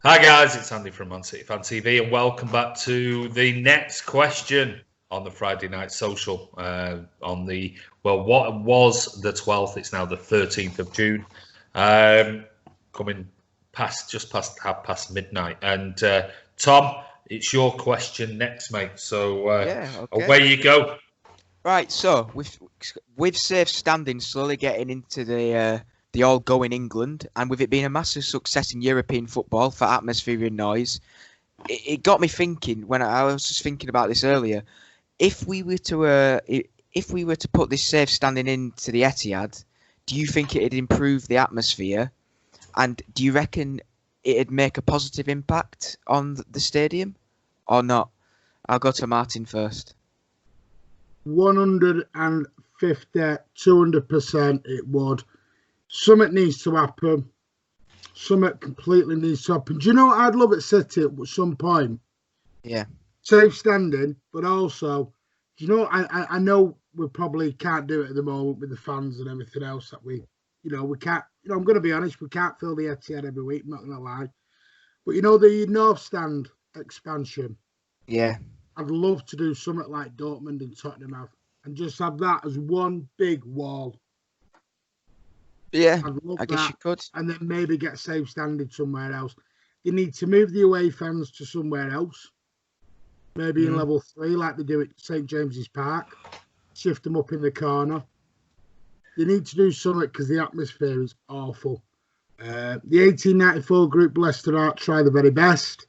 Hi guys, it's Andy from Man City Fan TV, and welcome back to the next question on the Friday Night Social. What was the 12th? It's now the 13th of June, coming just past midnight. And Tom, it's your question next, mate. So Okay. away you go. Right, so with safe standing slowly getting into the all go in England, and with it being a massive success in European football for atmosphere and noise, it got me thinking. When I was just thinking about this earlier, if we were to put this safe standing into the Etihad, do you think it'd improve the atmosphere? And do you reckon it'd make a positive impact on the stadium, or not? I'll go to Martin first. 150, 200% it would. Something needs to happen. Something completely needs to happen. Do you know what I'd love at City at some point? Yeah. Safe standing, but also, do you know, I know we probably can't do it at the moment with the fans and everything else that we can't, I'm going to be honest, we can't fill the Etihad every week, I'm not going to lie. But the North Stand expansion. Yeah. I'd love to do something like Dortmund and Tottenham have, and just have that as one big wall. Yeah, I guess you could. And then maybe get safe standing somewhere else. You need to move the away fans to somewhere else. Maybe in level 3, like they do at St James's Park. Shift them up in the corner. You need to do something because the atmosphere is awful. The 1894 group, Leicester Art, try the very best.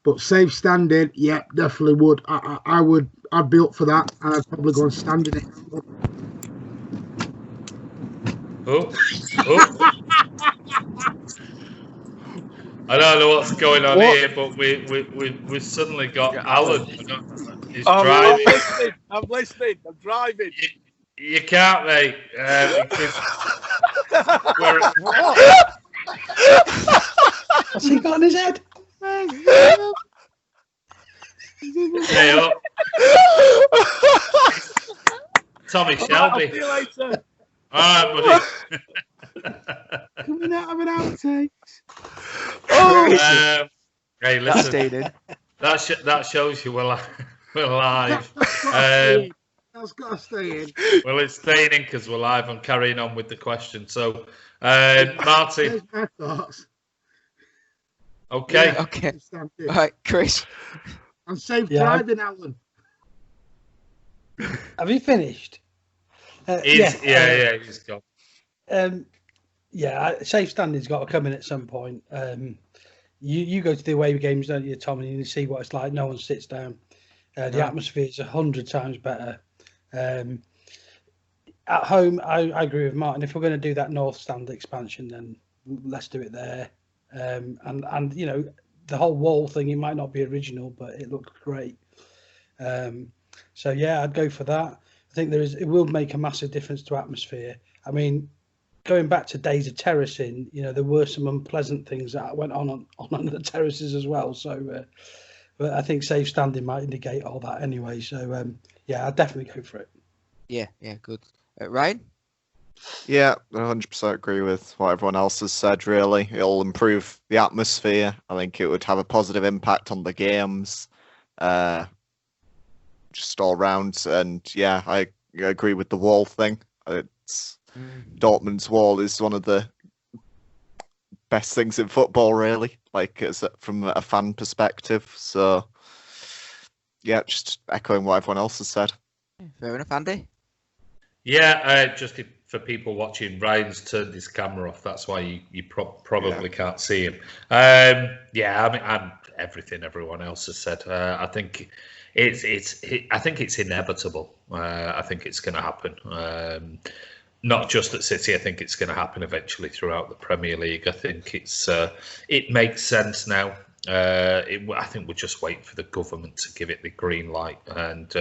But safe standing, yeah, definitely would. I'd be up for that, and I'd probably go and stand in it. Oh. I don't know what's going on here, but we've suddenly got Alan. He's driving. I'm listening. I'm driving. You can't, mate. What's he got on his head? Hey up. Tommy Shelby. See you later. All right, buddy. Coming out of an outtake. Hey, listen. That shows you we're live. That's got to stay in. Well, it's staying in because we're live and carrying on with the question. So, Martin. Here's my thoughts. Okay. Yeah, okay. All right, Chris. I'm safe driving, Alan. Have you finished? He's gone. Safe standing's got to come in at some point. You go to the away games, don't you, Tom, and you see what it's like. No one sits down. The atmosphere is 100 times better. At home, I agree with Martin. If we're going to do that North Stand expansion, then let's do it there. And the whole wall thing, it might not be original, but it looked great. So yeah, I'd go for that. I think it will make a massive difference to atmosphere. I mean, going back to days of terracing, there were some unpleasant things that went on the terraces as well. So, but I think safe standing might indicate all that anyway. So I'd definitely go for it. Yeah, good. Ryan? Yeah, 100% agree with what everyone else has said, really. It'll improve the atmosphere. I think it would have a positive impact on the games, just all round. And yeah, I agree with the wall thing. Dortmund's wall is one of the best things in football, really, from a fan perspective. So yeah, just echoing what everyone else has said. Fair enough, Andy? Yeah, just for people watching, Ryan's turned his camera off. That's why you probably can't see him. I'm everything everyone else has said. I think it's inevitable. I think it's going to happen. Not just at City. I think it's going to happen eventually throughout the Premier League. I think it makes sense now. I think we're just waiting for the government to give it the green light, and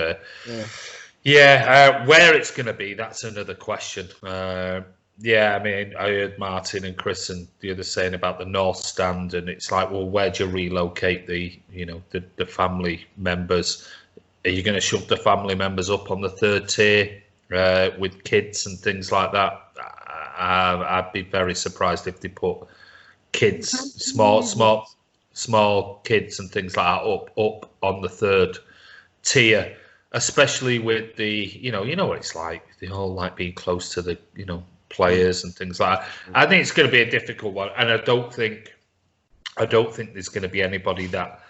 where it's going to be, that's another question. I mean, I heard Martin and Chris and the others saying about the North Stand, and it's like, well, where do you relocate the family members? Are you going to shove the family members up on the third tier with kids and things like that? I'd be very surprised if they put kids, small small kids and things like that up on the third tier, especially with the, you know what it's like. They all like being close to the, players and things like that. I think it's going to be a difficult one, and I don't think there's going to be anybody that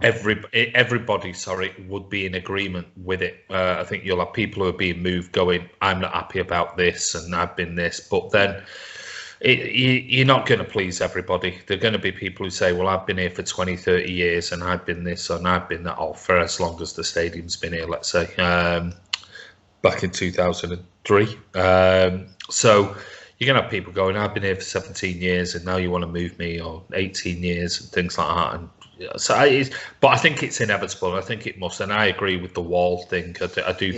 everybody would be in agreement with it. I think you'll have people who are being moved going, I'm not happy about this and I've been this, but then you're not going to please everybody. There are going to be people who say, well, I've been here for 20, 30 years and I've been this and I've been that, for as long as the stadium's been here, let's say, back in 2003. So you're going to have people going, I've been here for 17 years and now you want to move me, or 18 years and things like that. And but I think it's inevitable. I think it must, and I agree with the wall thing. I do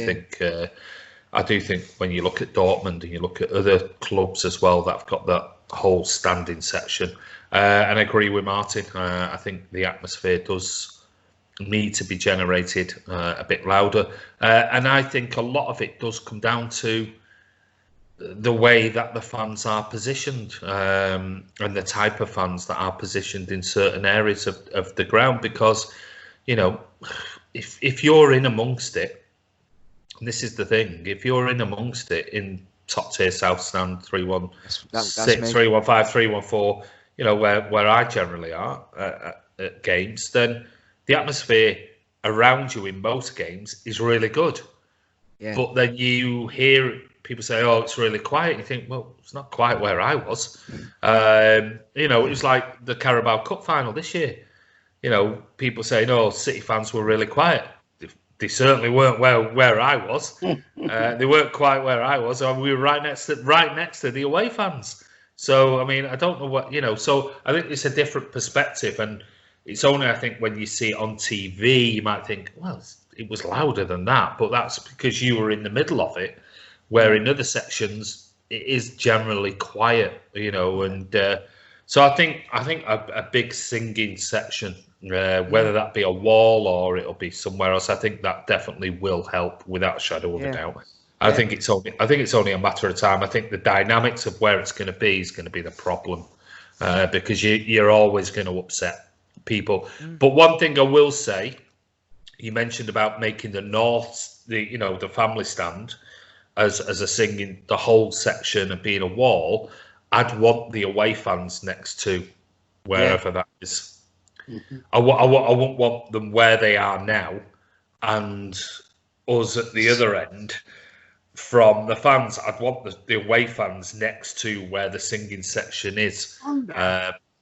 think when you look at Dortmund and you look at other clubs as well that have got that whole standing section, and I agree with Martin. I think the atmosphere does need to be generated a bit louder, and I think a lot of it does come down to the way that the fans are positioned, and the type of fans that are positioned in certain areas of the ground. Because, if you're in amongst it, and this is the thing, if you're in amongst it in top tier South Stand 316, 315, 314, where I generally are at games, then the atmosphere around you in most games is really good. Yeah. But then you hear people say, oh, it's really quiet. You think, well, it's not quite where I was. It was like the Carabao Cup final this year. People saying, oh, City fans were really quiet. They certainly weren't where I was. They weren't quite where I was. We were right next to the away fans. So, I mean, I don't know what, so I think it's a different perspective. And it's only, I think, when you see it on TV, you might think, well, it was louder than that. But that's because you were in the middle of it. Where in other sections it is generally quiet, and so I think a big singing section, whether that be a wall or it'll be somewhere else, I think that definitely will help without a shadow of a doubt. I think it's only a matter of time. I think the dynamics of where it's going to be is going to be the problem, because you're always going to upset people. But one thing I will say, you mentioned about making the north, the family stand. As a singing, the whole section and being a wall, I'd want the away fans next to wherever that is. Mm-hmm. I wouldn't want them where they are now, and us at the other end from the fans. I'd want the away fans next to where the singing section is.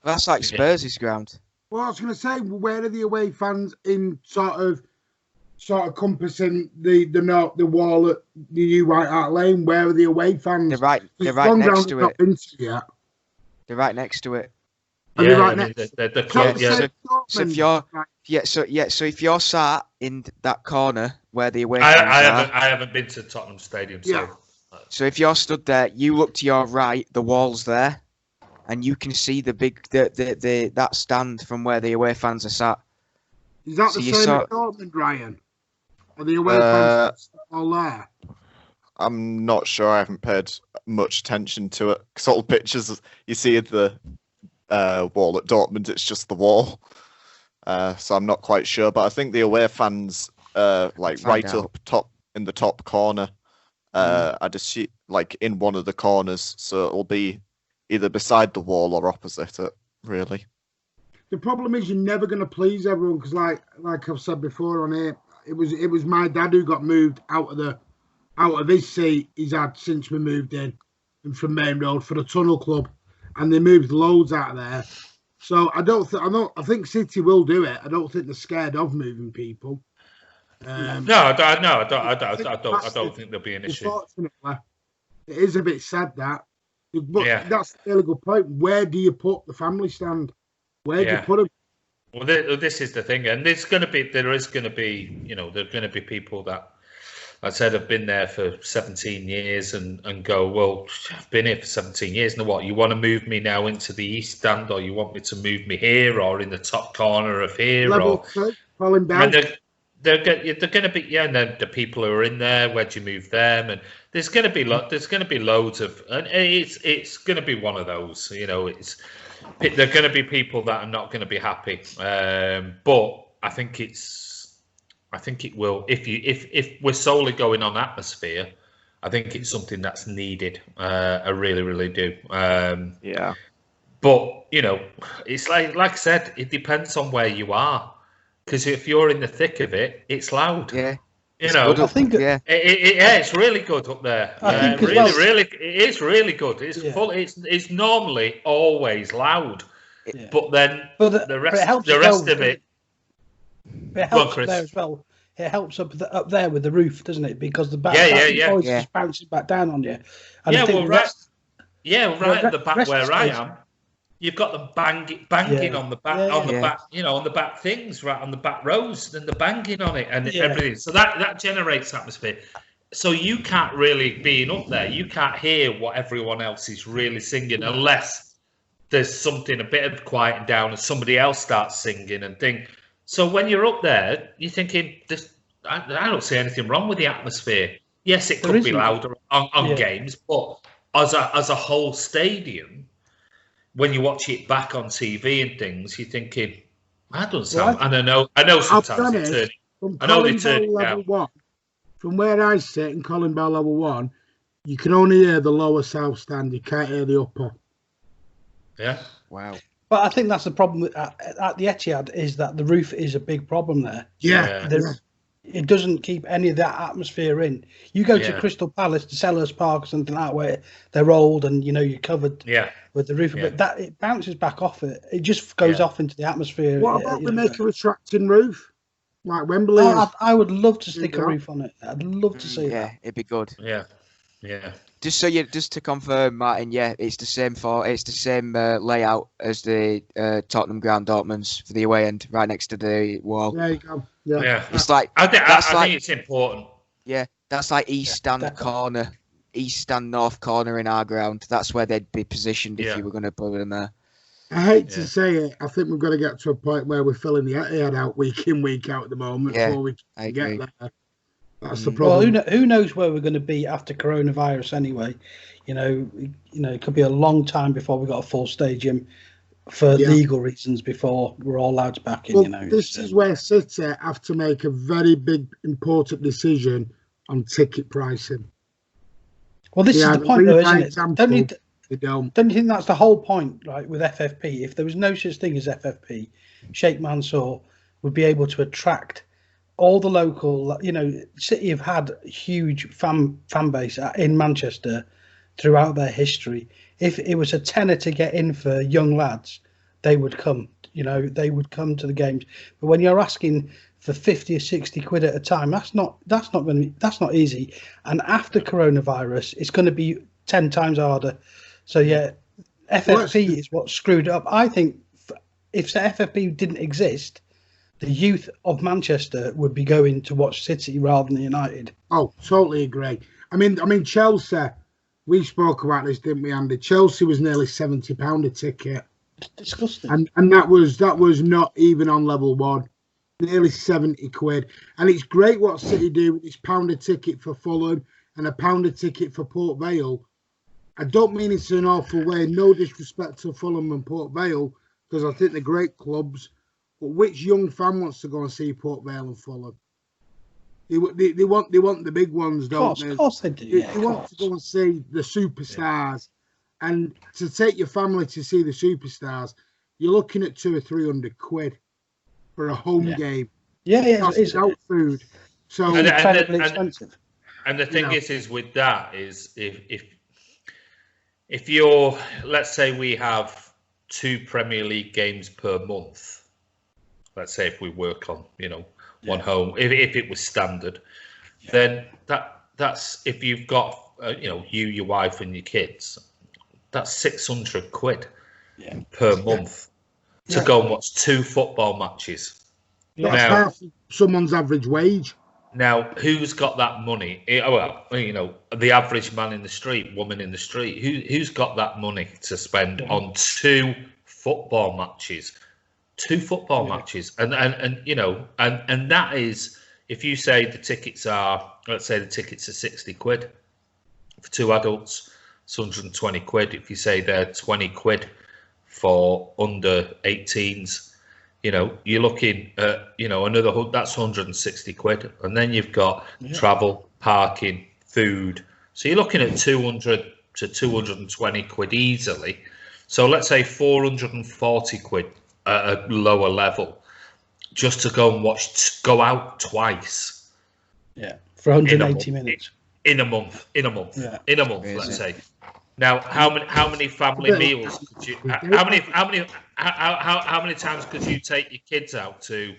That's like Spurs' ground. Well, I was going to say, where are the away fans in sort of compassing the wall at the New White Hart Lane? Where are the away fans? They're right next to it. They're right next to it. So if you're sat in that corner where the away fans are, I haven't been to Tottenham Stadium, so if you're stood there, you look to your right, the wall's there, and you can see the big that stand from where the away fans are sat. Is that the same at Dortmund, Ryan? Are the away fans all there? I'm not sure. I haven't paid much attention to it. Because all the pictures you see of the wall at Dortmund, it's just the wall. So I'm not quite sure. But I think the away fans, up top in the top corner, I just see in one of the corners. So it'll be either beside the wall or opposite it. Really. The problem is you're never going to please everyone, because, like I've said before on here, it was my dad who got moved out of his seat he's had since we moved in, and from Main Road for the Tunnel Club, and they moved loads out of there. So I think City will do it. I don't think they're scared of moving people. I don't think there'll be an issue. Unfortunately, it is a bit sad that, but that's a really good point. Where do you put the family stand? Where do you put them? Well, this is the thing, and there is going to be people that, I said, have been there for 17 years and go, well, I've been here for 17 years. Now what? You want to move me now into the East Stand, or you want me to move me here, or in the top corner of here, Level or falling down. They're going to be, and then the people who are in there, where do you move them? And there's going to be loads of, and it's going to be one of those, there are going to be people that are not going to be happy, but I think it will. If we're solely going on atmosphere, I think it's something that's needed. I really, really do. Yeah. But it's like I said, it depends on where you are. Because if you're in the thick of it, it's loud. Yeah. I think it's really good up there. I think it is really good. It's Yeah. full. It's normally always loud, Yeah. but then the rest of it. It helps up there as well. It helps up there with the roof, doesn't it? Because the noise just bounces back down on you. And right at the back where I am, you've got them banging on the back, the back, on the back things, right on the back rows, and the banging on it and everything. So that generates atmosphere. So you can't really, being up there, you can't hear what everyone else is really singing unless there's something a bit of quieting down and somebody else starts singing and thing. So when you're up there, you're thinking, I don't see anything wrong with the atmosphere. Yes, it could be louder on games, but as a whole stadium, when you watch it back on TV and things, you're thinking, that doesn't sound. And I know sometimes they turn it down. From where I sit in Colin Bell level 1, you can only hear the lower south stand. You can't hear the upper. Yeah. Wow. But I think that's the problem at the Etihad, is that the roof is a big problem there. Yeah. It doesn't keep any of that atmosphere in. You go to Crystal Palace, to Sellers Park, or something like that, where they're old and you're covered with the roof. But that it bounces back off it. It just goes off into the atmosphere. What about we make a retracting roof like Wembley? I would love to stick a roof on it. I'd love to see that. Yeah, it'd be good. Yeah. Just to confirm, Martin. Yeah, it's the same layout as the Tottenham ground, Dortmund's, for the away end, right next to the wall. There you go. Yeah. It's like I think it's important. Yeah, that's like east stand corner, east stand north corner in our ground. That's where they'd be positioned if you were going to put them there. I hate to say it. I think we've got to get to a point where we're filling the Etihad out week in, week out at the moment before we can get there. That's the problem. Well, who knows where we're going to be after coronavirus anyway? It could be a long time before we got a full stadium for legal reasons before we're all allowed back in. This is where City have to make a very big, important decision on ticket pricing. Well, this is the point, though, isn't it? Don't you think that's the whole point, right? With FFP, if there was no such thing as FFP, Sheikh Mansour would be able to attract all the local, City have had huge fan base in Manchester throughout their history. If it was a tenner to get in for young lads, they would come. They would come to the games. But when you're asking for 50 or 60 quid at a time, that's not easy. And after coronavirus, it's going to be 10 times harder. So FFP is what screwed it up. I think if the FFP didn't exist, the youth of Manchester would be going to watch City rather than United. Oh, totally agree. I mean, Chelsea. We spoke about this, didn't we, Andy? Chelsea was nearly £70 a ticket. It's disgusting. And that was not even on level 1. Nearly 70 quid. And it's great what City do with this £1 a ticket for Fulham and a £1 a ticket for Port Vale. I don't mean it's an awful way. No disrespect to Fulham and Port Vale, because I think they're great clubs. But which young fan wants to go and see Port Vale and Fulham? They want the big ones, don't they? Of course they do. They want to go and see the superstars, and to take your family to see the superstars, you're looking at 200 or 300 quid for a home game. Yeah, it's without food. So incredibly expensive. And the thing is with that is if you're, let's say we have 2 Premier League games per month. Let's say if we work on, one home, if it was standard, then that's if you've got, you, your wife and your kids, that's 600 quid per month to go and watch 2 football matches. That's half someone's average wage. Now, who's got that money? Well, the average man in the street, woman in the street, who's got that money to spend on 2 football matches? 2 football matches, and that is, if you say the tickets are, let's say the tickets are 60 quid for 2 adults, it's 120 quid. If you say they're 20 quid for under 18s. You know, you're looking at, you know, that's 160 quid. And then you've got travel, parking, food. So you're looking at 200 to 220 quid easily. So let's say 440 quid at a lower level just to go and go out twice. Yeah, for 180 minutes. In a month, Yeah. let's say. Now, how many family meals could you? How many times could you take your kids out to?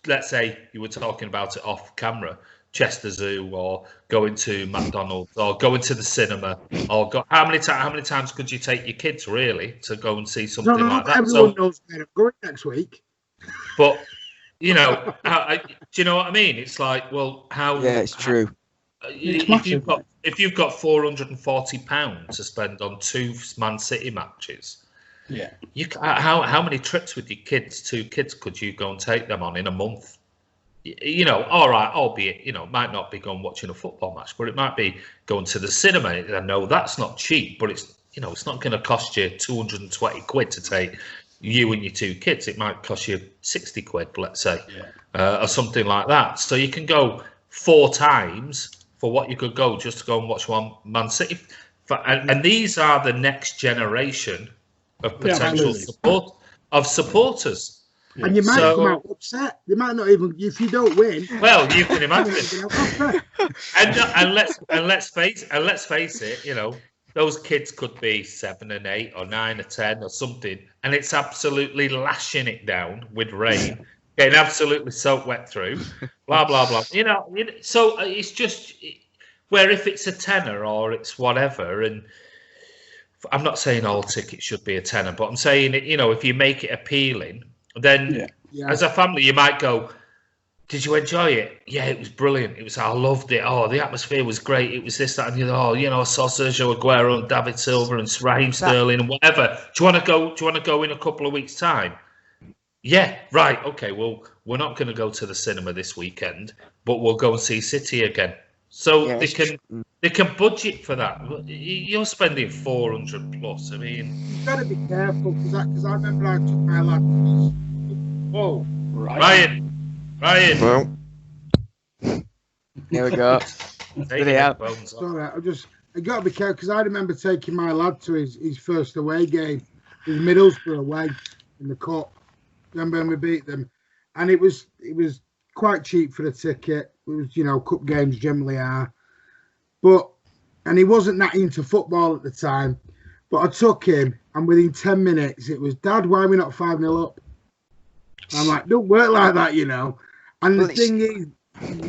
Let's say you were talking about it off camera, Chester Zoo, or going to McDonald's, or going to the cinema, or how many times could you take your kids really to go and see something like that? Everyone knows where I'm going next week. But you know, do you know what I mean? It's like, well, how? Yeah, it's true. If you've got £440 to spend on 2 Man City matches, how many trips with your kids, 2 kids, could you go and take them on in a month? You know, all right, albeit, you know, it might not be going watching a football match, but it might be going to the cinema. I know that's not cheap, but it's, you know, it's not going to cost you 220 quid to take you and your 2 kids. It might cost you 60 quid, let's say, or something like that. So you can go 4 times for what you could go just to go and watch one Man City. And these are the next generation of potential supporters. And you might come out upset. They might not even, if you don't win. Well, you can imagine. and let's face it, you know, those kids could be 7 and 8 or 9 or 10 or something, and it's absolutely lashing it down with rain. Getting absolutely soaked wet through, blah, blah, blah. You know, so it's just where if it's a tenner or it's whatever, and I'm not saying all tickets should be a tenner, but I'm saying, you know, if you make it appealing, then as a family, you might go, did you enjoy it? Yeah, it was brilliant. I loved it. Oh, the atmosphere was great. It was this, that, and the other. Oh, you know, I saw Sergio Aguero and David Silva and Raheem Sterling and whatever. Do you want to go in a couple of weeks' time? Yeah, right. Okay, well, we're not going to go to the cinema this weekend, but we'll go and see City again. So they can budget for that. You're spending 400 plus. I mean, you've got to be careful because I remember I took my lad. Whoa, Ryan. Well, Here we go. Sorry, I got to be careful because I remember taking my lad to his first away game, his Middlesbrough away in the cup. Remember when we beat them, and it was quite cheap for the ticket. It was, you know, cup games generally are, and he wasn't that into football at the time. But I took him, and within 10 minutes, it was, Dad, why are we not 5-0 up? I'm like, don't work like that, you know. And the thing is,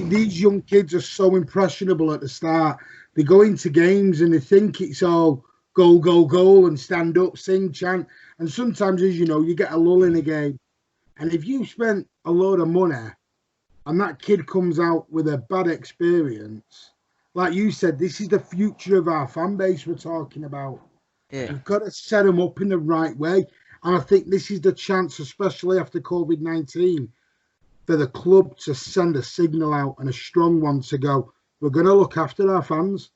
these young kids are so impressionable at the start. They go into games and they think it's all goal, goal, goal, and stand up, sing, chant. And sometimes, as you know, you get a lull in a game. And if you spent a load of money and that kid comes out with a bad experience, like you said, this is the future of our fan base we're talking about. Yeah. You've got to set them up in the right way. And I think this is the chance, especially after COVID-19, for the club to send a signal out, and a strong one, to go, we're going to look after our fans.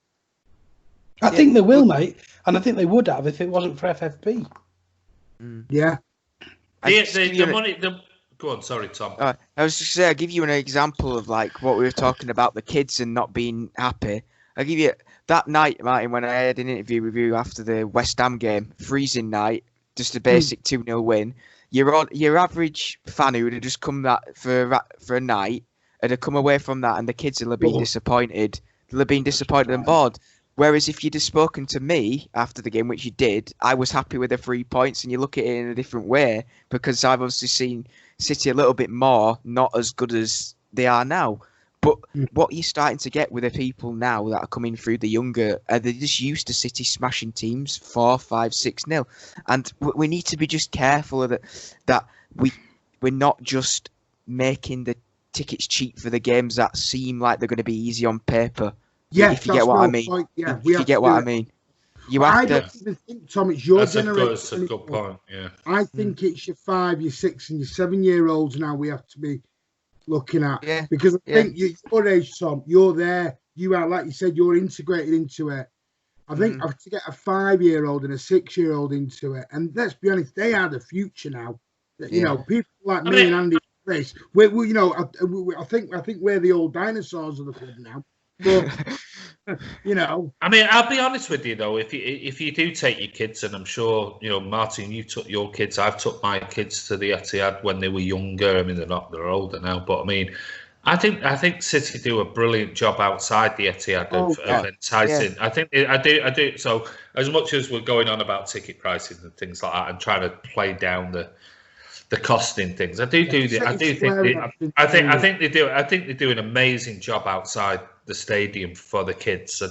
I think they will, mate. And I think they would have if it wasn't for FFP. Yeah. The money. Go on, sorry, Tom. I was just saying, I'll give you an example of like what we were talking about, the kids and not being happy. I'll give you that night, Martin, when I had an interview with you after the West Ham game, freezing night, just a basic 2-0 win. Your average fan who would have just come that for a night, and have come away from that, and the kids will have been disappointed. They'll have been disappointed and bored. Whereas if you'd have spoken to me after the game, which you did, I was happy with the 3 points, and you look at it in a different way, because I've obviously seen City a little bit more, not as good as they are now. But what you're starting to get with the people now that are coming through, the younger, they're just used to City smashing teams 4, 5, 6-0. And we need to be just careful of that we're not just making the tickets cheap for the games that seem like they're going to be easy on paper. Yeah, if you get what I mean. Yeah, if you get what I mean. You have to. I don't even think, Tom, it's your generation. That's a good point, yeah. I think it's your 5, your 6, and your 7-year-olds now we have to be looking at. Yeah. Because I think your age, Tom, you're there. You are, like you said, you're integrated into it. I think to get a 5-year-old and a 6-year-old into it, and let's be honest, they are the future now. You know, people like me and Andy, Chris, we you know, I think we're the old dinosaurs of the club now. But you know, I mean, I'll be honest with you though. If you do take your kids, and I'm sure you know, Martin, you took your kids. I've took my kids to the Etihad when they were younger. I mean, they're older now, but I mean, I think City do a brilliant job outside the Etihad of enticing. Yeah. I do. So as much as we're going on about ticket prices and things like that, and trying to play down the costing things, I think they do an amazing job outside the stadium for the kids. I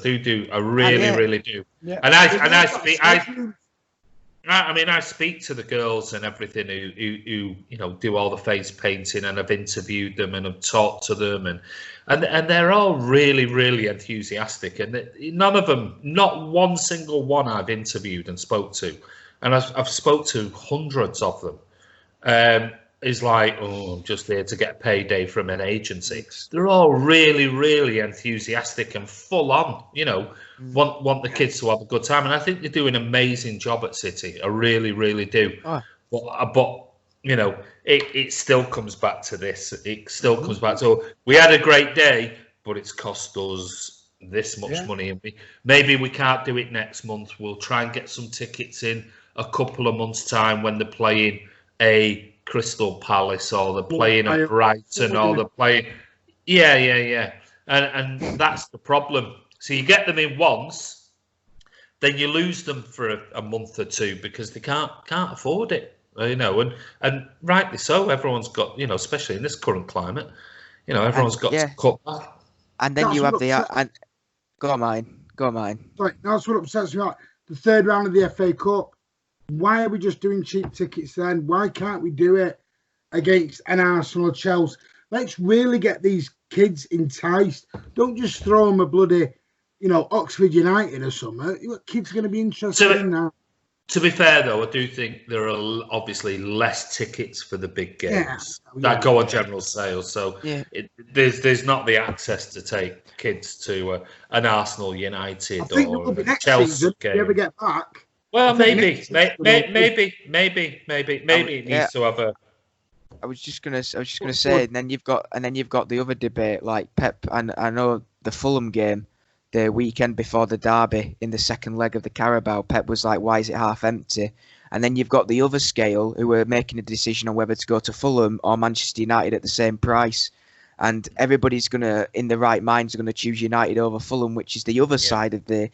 really do. Yeah. And I speak to the girls and everything who you know do all the face painting, and I've interviewed them and I've talked to them, and they're all really enthusiastic, and none of them, not one single one I've interviewed and spoke to, and I've spoke to hundreds of them, is like, oh, I'm just there to get a payday from an agency. They're all really enthusiastic and full on, you know, want the kids to have a good time. And I think they do an amazing job at City. I really do. But you know, it still comes back to this. It still comes back to, we had a great day, but it's cost us this much money. And maybe we can't do it next month. We'll try and get some tickets in a couple of months' time when they're playing a Crystal Palace, or they're playing at Brighton, or they're playing, and that's the problem. So you get them in once, then you lose them for a month or two because they can't afford it, you know, and rightly so. Everyone's got, you know, especially in this current climate, you know, everyone's got to cut back. And then you have the go on mine. Right, that's what upsets me. The third round of the FA Cup. Why are we just doing cheap tickets then? Why can't we do it against an Arsenal or Chelsea? Let's really get these kids enticed. Don't just throw them a bloody, you know, Oxford United or something. What kids are going to be interested in that? To be fair, though, I do think there are obviously less tickets for the big games that go on general sales. So there's not the access to take kids to an Arsenal United or a Chelsea game. If you ever get back. Well, maybe it needs to have a. I was just gonna say, and then you've got the other debate, like Pep. And I know the Fulham game, the weekend before the derby in the second leg of the Carabao, Pep was like, "Why is it half empty?" And then you've got the other scale who are making a decision on whether to go to Fulham or Manchester United at the same price. And everybody's in the right minds, are gonna choose United over Fulham, which is the other side of the.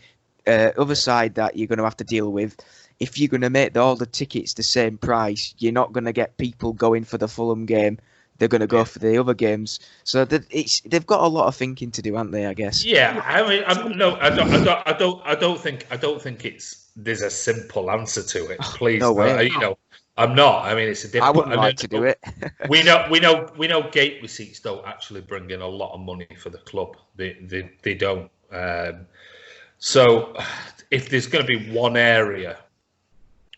Other side that you're going to have to deal with. If you're going to make all the tickets the same price, you're not going to get people going for the Fulham game. They're going to go for the other games. So they've got a lot of thinking to do, haven't they? I guess. Yeah, I mean, I don't think there's a simple answer to it. Please, no way. You know, I'm not. I mean, it's a difficult. I wouldn't like to do it. we know gate receipts don't actually bring in a lot of money for the club. They don't. So, if there's going to be one area,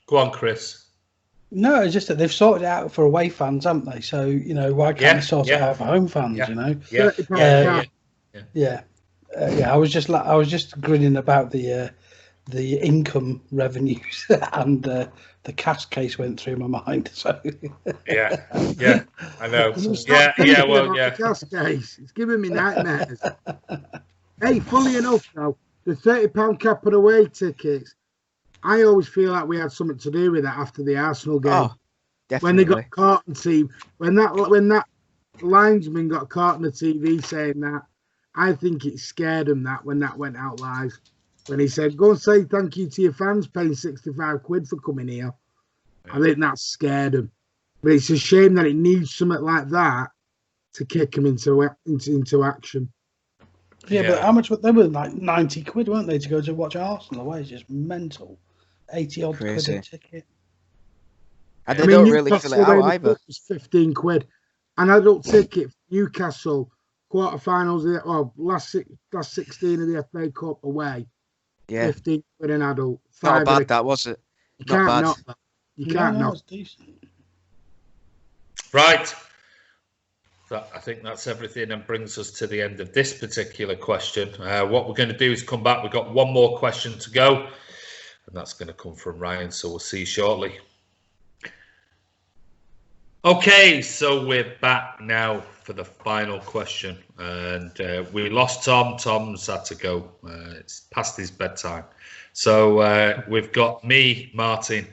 go on, Chris. No, it's just that they've sorted it out for away fans, haven't they? So, you know, why can't they sort it out for home fans? You know. I was just grinning about the income revenues and the cash case went through my mind. So. yeah, I know. The cash case, it's giving me nightmares. Hey, funny enough, though. The £30 cap on away tickets, I always feel like we had something to do with that after the Arsenal game. Oh, definitely. When they got caught on TV, when that linesman got caught on the TV saying that, I think it scared him when that went out live. When he said, "Go and say thank you to your fans paying £65 for coming here," I think that scared him. But it's a shame that it needs something like that to kick him into action. Yeah, but how much? They were like £90, weren't they, to go to watch Arsenal away? It's just mental. 80-odd quid a ticket. And they don't really fill it out either. It was £15. An adult ticket for Newcastle quarterfinals, last 16 of the FA Cup away. Yeah, £15 an adult. Not bad, that was it. You can't knock that. You can't knock. Decent. Right. I think that's everything and brings us to the end of this particular question. What we're going to do is come back. We've got one more question to go, and that's going to come from Ryan, so we'll see you shortly. Okay, so we're back now for the final question, and we lost Tom. Tom's had to go. It's past his bedtime. So we've got me, Martin,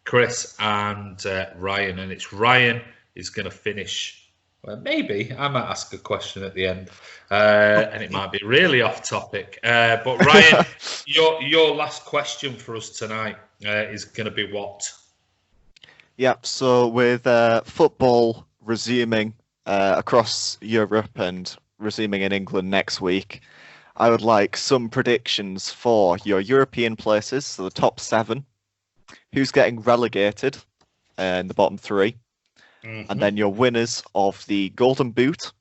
Chris, and Ryan, and it's Ryan is going to finish. Well, maybe I might ask a question at the end, and it might be really off topic. But Ryan, your last question for us tonight is going to be what? Yep. So with football resuming across Europe and resuming in England next week, I would like some predictions for your European places, so the top 7, who's getting relegated in the bottom 3, and then your winners of the Golden Boot,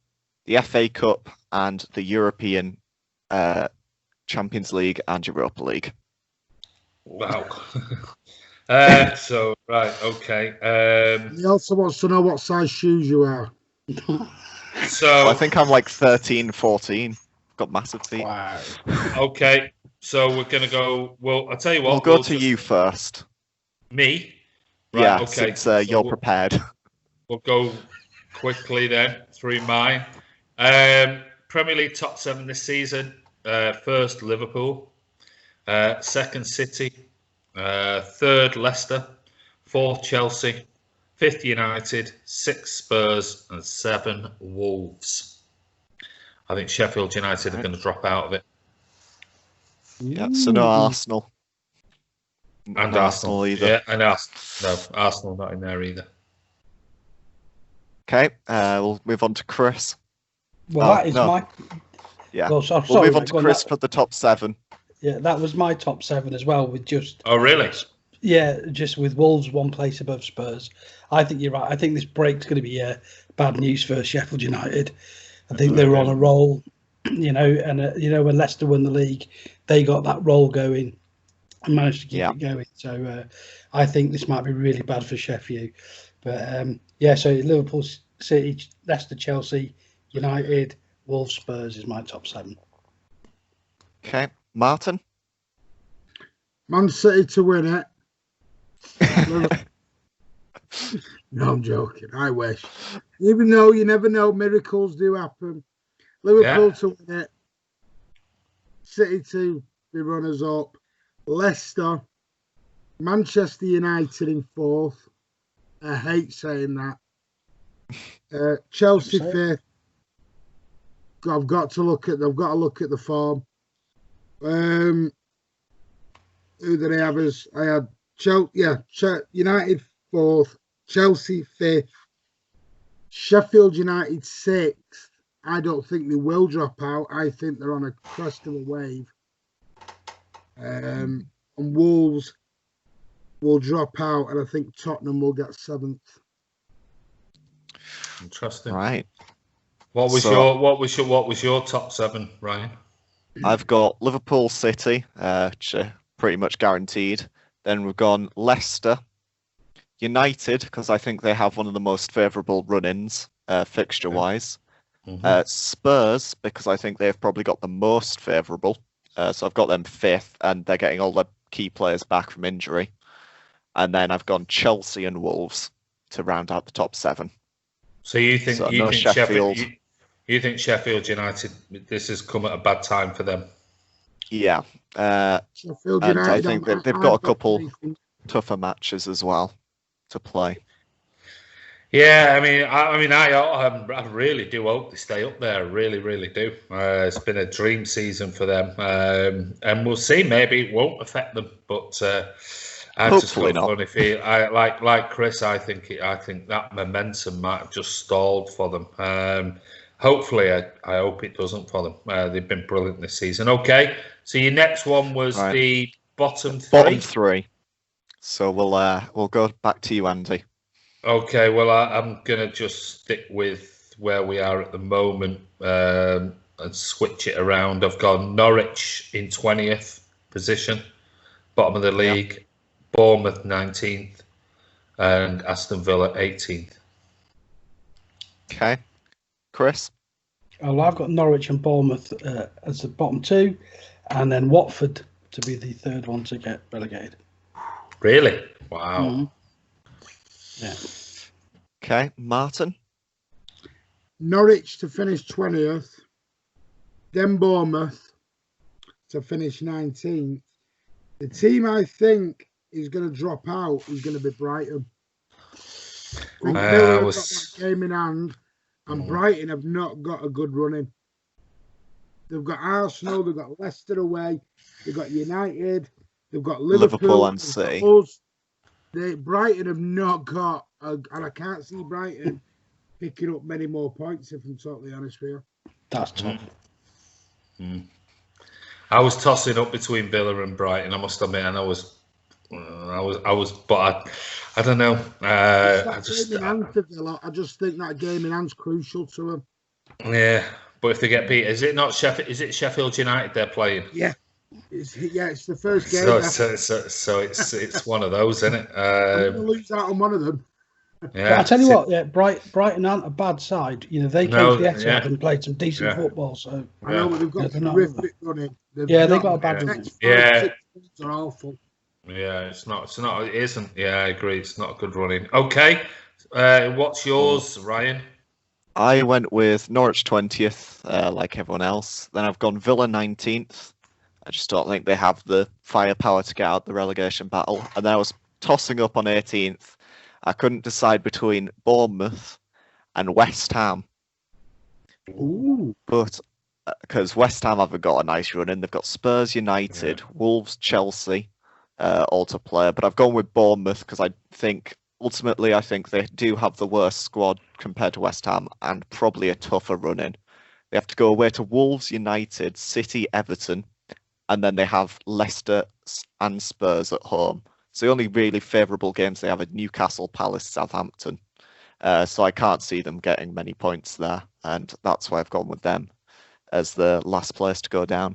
the FA Cup, and the European Champions League and Europa League. Wow. So, right, okay. He also wants to know what size shoes you are. So I think I'm like 13, 14. Got massive feet. Wow. Okay, so we're going to go, well, I'll tell you what. We'll go to you first. Me? Right, Yeah, okay. since you're prepared. We'll go quickly then through mine. Premier League top 7 this season. First, Liverpool. Second, City. Third, Leicester. Fourth, Chelsea. Fifth, United. 6, Spurs. And 7, Wolves. I think Sheffield United are going to drop out of it. Yeah, so no Arsenal. And no Arsenal either. Yeah, and Arsenal not in there either. Okay, we'll move on to Chris. Well, that is my. Yeah, Well, we'll sorry, move on to Chris for the top 7. Yeah, that was my top 7 as well. With just. Oh, really? Yeah, just with Wolves 1 place above Spurs. I think you're right. I think this break's going to be bad news for Sheffield United. I think they were on a roll, and when Leicester won the league, they got that roll going and managed to keep it going. So I think this might be really bad for Sheffield. But so Liverpool, City, Leicester, Chelsea, United, Wolves, Spurs is my top 7. Okay, Martin? Man City to win it. No, I'm joking. I wish. Even though you never know, miracles do happen. Liverpool to win it. City to be runners up. Leicester. Manchester United in 4th. I hate saying that. Chelsea 5th. I've got to look at the form. Who did I have as? I had United 4th, Chelsea 5th, Sheffield United 6th. I don't think they will drop out. I think they're on a crest of a wave. And Wolves will drop out, and I think Tottenham will get 7th. Interesting. Right. What was your top 7, Ryan? I've got Liverpool, City, which are pretty much guaranteed. Then we've gone Leicester, United, because I think they have one of the most favourable run-ins fixture-wise. Spurs, because I think they've probably got the most favourable. So I've got them 5th, and they're getting all the key players back from injury. And then I've gone Chelsea and Wolves to round out the top 7. So you think Sheffield? You think Sheffield United? This has come at a bad time for them. Yeah, Sheffield and United, I think they've got a couple tougher matches as well to play. Yeah, I really do hope they stay up there. I really, really do. It's been a dream season for them, and we'll see. Maybe it won't affect them, but I just got a funny feel. Like Chris. I think that momentum might have just stalled for them. Hopefully, I hope it doesn't for them. They've been brilliant this season. Okay, so your next one was the bottom 3. Bottom 3. So we'll go back to you, Andy. Okay, well, I'm going to just stick with where we are at the moment and switch it around. I've got Norwich in 20th position, bottom of the league, Bournemouth 19th, and Aston Villa 18th. Okay. Chris? Well, I've got Norwich and Bournemouth as the bottom two, and then Watford to be the third one to get relegated. Really? Wow. Yeah. Okay, Martin? Norwich to finish 20th, then Bournemouth to finish 19th. The team I think is going to drop out is going to be Brighton. I think Villa have got that game in hand, and Brighton have not got a good running. They've got Arsenal, they've got Leicester away, they've got United, they've got Liverpool and City. Brighton have not got, and I can't see Brighton picking up many more points, if I'm totally honest with you. That's tough. I was tossing up between Villa and Brighton. I must admit, and I was, but I don't know. I just think that game in hand's crucial to them. Yeah, but if they get beat, is it not Sheffield? Is it Sheffield United they're playing? Yeah, it's the first game. So it's one of those, isn't it? I'm gonna lose out on one of them. Yeah, but I tell you what, yeah, Brighton aren't a bad side. You know, they came to the Etihad and played some decent football. So I know, but they've got terrific running. They've got a bad running. Yeah, are awful. Yeah, it's not. It isn't. Yeah, I agree. It's not good running. Okay, what's yours, Ryan? I went with Norwich 20th, like everyone else. Then I've gone Villa 19th. I just don't think they have the firepower to get out the relegation battle. And then I was tossing up on 18th. I couldn't decide between Bournemouth and West Ham. Ooh. But because West Ham haven't got a nice run in, they've got Spurs, United, Wolves, Chelsea, all to play. But I've gone with Bournemouth because I think they do have the worst squad compared to West Ham and probably a tougher run in. They have to go away to Wolves, United, City, Everton, and then they have Leicester and Spurs at home. So the only really favourable games they have are Newcastle, Palace, Southampton. So I can't see them getting many points there, and that's why I've gone with them as the last place to go down.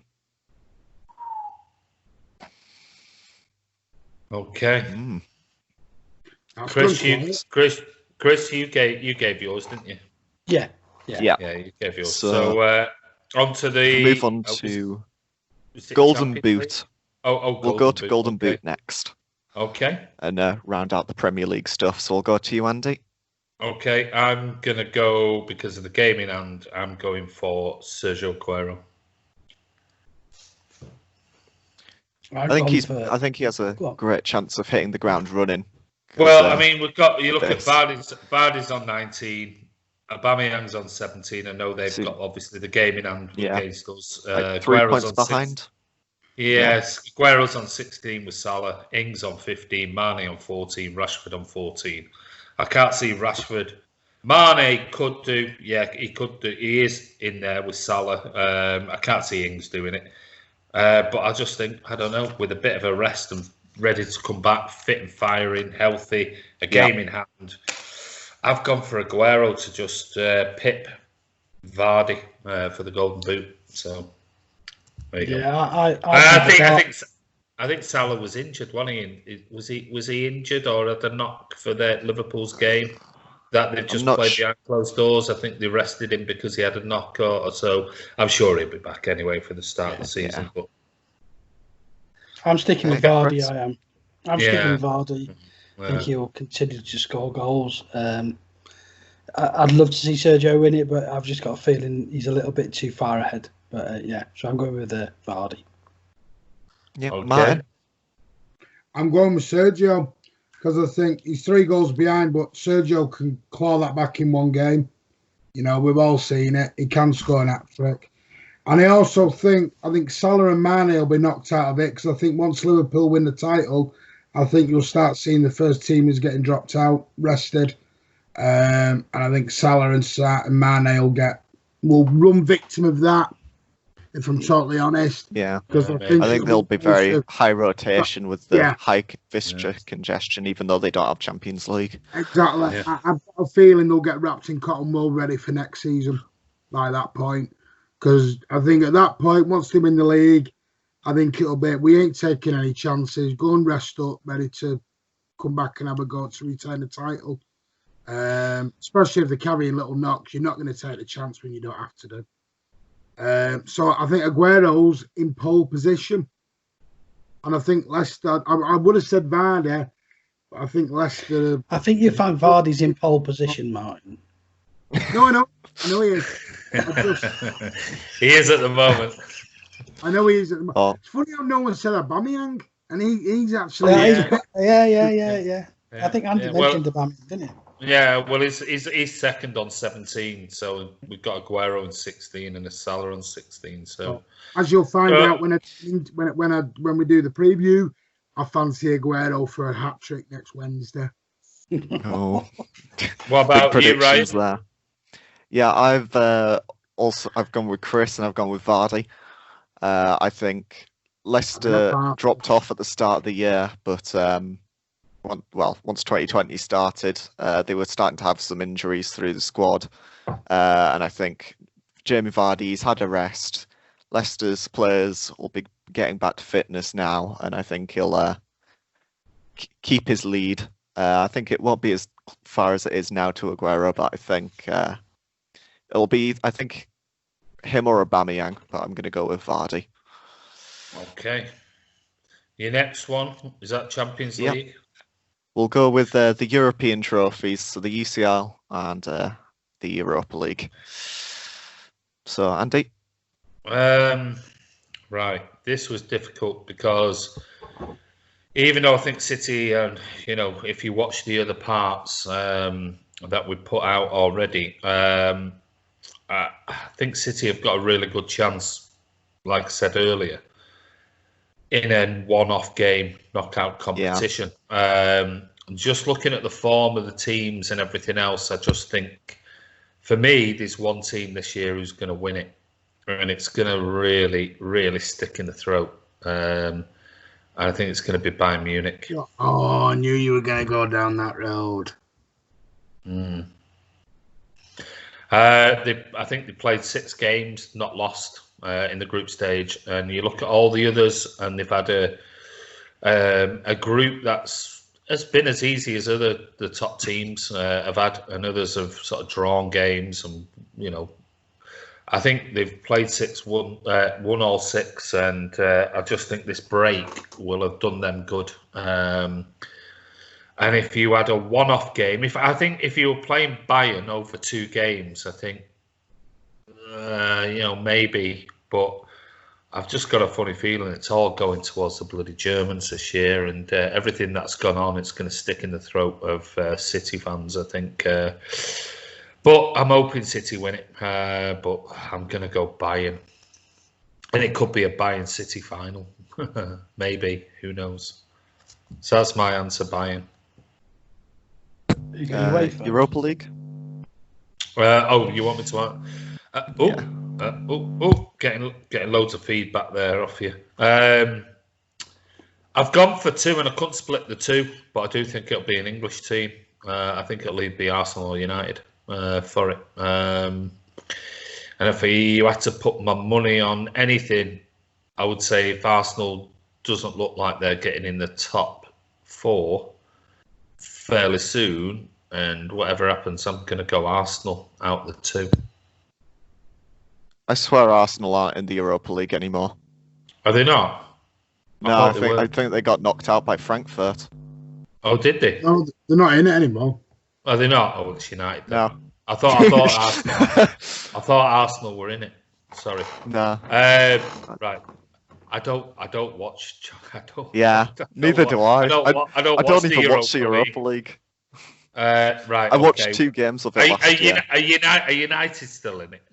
Okay. Chris, you gave yours, didn't you? Yeah, you gave yours. So on to the move on to Golden Boot. We'll go to Golden Boot next. Okay. And round out the Premier League stuff. So we'll go to you, Andy. Okay, I'm gonna go because of the game in hand. I'm going for Sergio Aguero. I think he has a great chance of hitting the ground running. Well, I mean, you look at Vardy's on 19, Aubameyang's on 17. I know they've got obviously the game in hand against us. Like 3 points behind. Yes, Aguero's on 16 with Salah, Ings on 15, Mane on 14, Rashford on 14. I can't see Rashford. Mane could do, he could do. He is in there with Salah. I can't see Ings doing it. But I just think, I don't know, with a bit of a rest and ready to come back, fit and firing, healthy, a game in hand, I've gone for Aguero to just pip Vardy for the Golden Boot. So there you go. I think Salah was injured, wasn't he? Was he injured, or are they not for the Liverpool's game that they've just played behind closed doors? I think they rested him because he had a knock, or so. I'm sure he'll be back anyway for the start of the season. But I'm sticking with Vardy. I am. I'm sticking with Vardy. I think he'll continue to score goals. I'd love to see Sergio win it, but I've just got a feeling he's a little bit too far ahead. But so I'm going with Vardy. Yeah, okay. Martin. I'm going with Sergio because I think he's 3 goals behind, but Sergio can claw that back in one game. You know, we've all seen it. He can score an hat-trick. And I also think Salah and Mane will be knocked out of it because I think once Liverpool win the title, I think you'll start seeing the first teamers getting dropped out, rested. And I think Salah and Mane will run victim of that, if I'm totally honest. Yeah, because I think they'll be very high rotation with the high fixture congestion, even though they don't have Champions League. Exactly. Yeah. I've got a feeling they'll get wrapped in cotton wool ready for next season by that point. Because I think at that point, once they win the league, I think it'll be, we ain't taking any chances. Go and rest up, ready to come back and have a go to retain the title. Especially if they're carrying little knocks, you're not going to take the chance when you don't have to do. So I think Aguero's in pole position. And I think Leicester, I would have said Vardy, but I think Leicester. I think you find Vardy's in pole position, Martin. No, I know he is. He is at the moment. I know he is at the moment. Oh. It's funny how no one said Aubameyang, and he's actually. Yeah. I think Andy mentioned Aubameyang, didn't he? Yeah, well, he's second on 17, so we've got Aguero on 16 and Salah on 16. So, as you'll find out when we do the preview, I fancy Aguero for a hat trick next Wednesday. Oh, what about big you, Ryan? predictions there. Yeah, I've gone with Chris and I've gone with Vardy. I think Leicester dropped off at the start of the year, but once 2020 started, they were starting to have some injuries through the squad, and I think Jamie Vardy's had a rest. Leicester's players will be getting back to fitness now, and I think he'll keep his lead. I think it won't be as far as it is now to Aguero, but I think it'll be, I think, him or Aubameyang, but I'm going to go with Vardy. Okay. Your next one, is that Champions League? We'll go with the European trophies, so the UCL and the Europa League. So, Andy? Right. This was difficult because even though I think City, and if you watch the other parts that we put out already, I think City have got a really good chance, like I said earlier, in a one-off game knockout competition. Just looking at the form of the teams and everything else, I just think, for me, there's one team this year who's going to win it, and it's going to really, really stick in the throat. I think it's going to be Bayern Munich. Oh, I knew you were going to go down that road. I think they played 6 games, not lost in the group stage, and you look at all the others, and they've had a group has been as easy as the top teams have had, and others have sort of drawn games, and I think they've played 6, won all 6, and I just think this break will have done them good. And if you had a one-off game, if you were playing Bayern over 2 games, I think maybe, but I've just got a funny feeling it's all going towards the bloody Germans this year, and everything that's gone on, it's going to stick in the throat of City fans, I think. But I'm hoping City win it, but I'm going to go Bayern. And it could be a Bayern City final. Maybe, who knows? So that's my answer, Bayern. Europa League? You want me to getting loads of feedback there off you. I've gone for 2, and I couldn't split the 2, but I do think it'll be an English team. I think it'll either be Arsenal or United for it. And if you had to put my money on anything, I would say if Arsenal doesn't look like they're getting in the top 4 fairly soon, and whatever happens, I'm going to go Arsenal out the 2. I swear Arsenal aren't in the Europa League anymore. Are they not? No, I think they got knocked out by Frankfurt. Oh, did they? No, they're not in it anymore. Are they not? Oh, it's United. Then. No. I thought Arsenal. I thought Arsenal were in it. Sorry. No. Right. I don't watch. Yeah. Neither do I. I don't even watch the Europa League. Right. I watched 2 games of it last year. Are United still in it?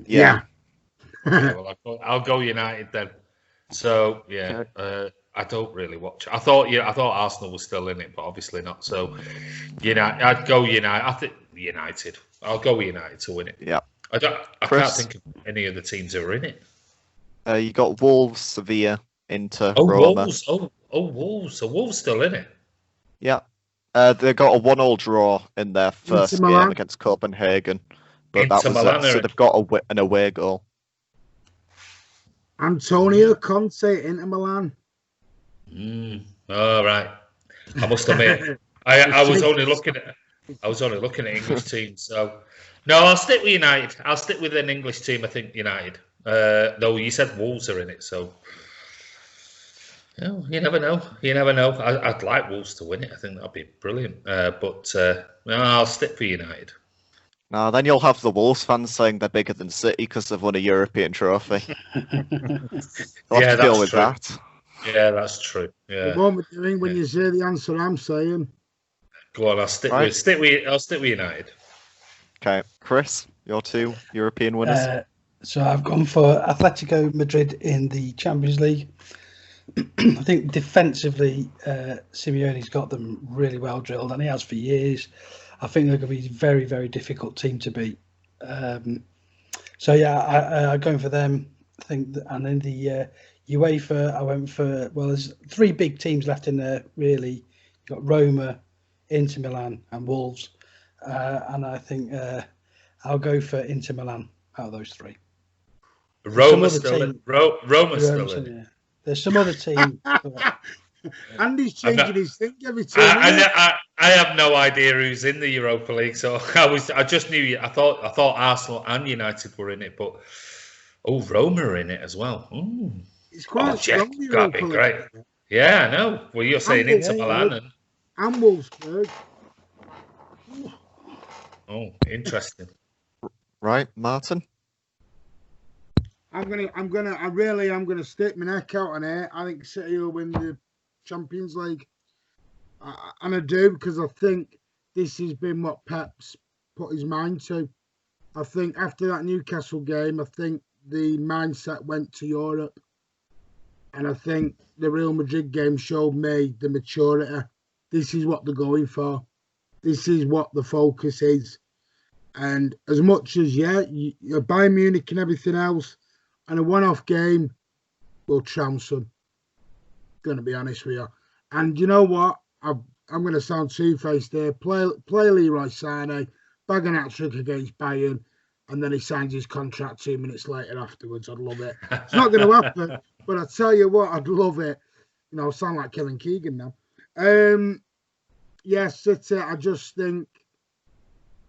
Yeah. Okay, well, I'll go United then. So yeah, I don't really watch. I thought Arsenal was still in it, but obviously not. So I'd go United. I think United. I'll go United to win it. Yeah. I can't think of any of the teams who are in it. You got Wolves, Sevilla, Inter, Roma. Wolves. Wolves. So Wolves still in it. Yeah. They got a 1-1 draw in their first game against Copenhagen. But that was it. So they've got an away goal. Antonio Conte, Inter Milan. All right. I must admit, I was only looking at I was only looking at English teams. So, no, I'll stick with United. I'll stick with an English team. I think United. Though you said Wolves are in it, so you never know. You never know. I'd like Wolves to win it. I think that'd be brilliant. But no, I'll stick for United. Now, then you'll have the Wolves fans saying they're bigger than City because they've won a European trophy. We'll have to deal with that. Yeah, that's true. Yeah. It won't be doing when you say the answer I'm saying. Go on, I'll stick with United. Okay, Chris, your 2 European winners. So I've gone for Atletico Madrid in the Champions League. I think defensively, Simeone's got them really well drilled, and he has for years. I think they're going to be a very, very difficult team to beat. So yeah, I'm going for them. I think, and in the UEFA, I went for, well, there's 3 big teams left in there really. You've got Roma, Inter Milan, and Wolves, and I think I'll go for Inter Milan out of those 3. Roma's still in. Yeah. There's some other team. Andy's changing his thing every time. I have no idea who's in the Europa League, so I just knew. I thought Arsenal and United were in it, but Roma are in it as well. Ooh. It's quite strong. That'd be great. Yeah, I know. Well, you're saying Inter Milan and Wolfsburg. Oh, interesting. Right, Martin. I really am gonna stick my neck out on it. I think City will win the Champions League, and I do, because I think this has been what Pep's put his mind to. I think after that Newcastle game, I think the mindset went to Europe, and I think the Real Madrid game showed me the maturity. This is what they're going for. This is what the focus is. And as much as you're Bayern Munich and everything else, and a one-off game will trounce them. Going to be honest with you. And you know what? I'm going to sound two-faced here. Play Leroy Sané, bag an hat-trick against Bayern, and then he signs his contract 2 minutes later afterwards. I'd love it. It's not going to happen, but I tell you what, I'd love it. I sound like Kevin Keegan now. Yes, I just think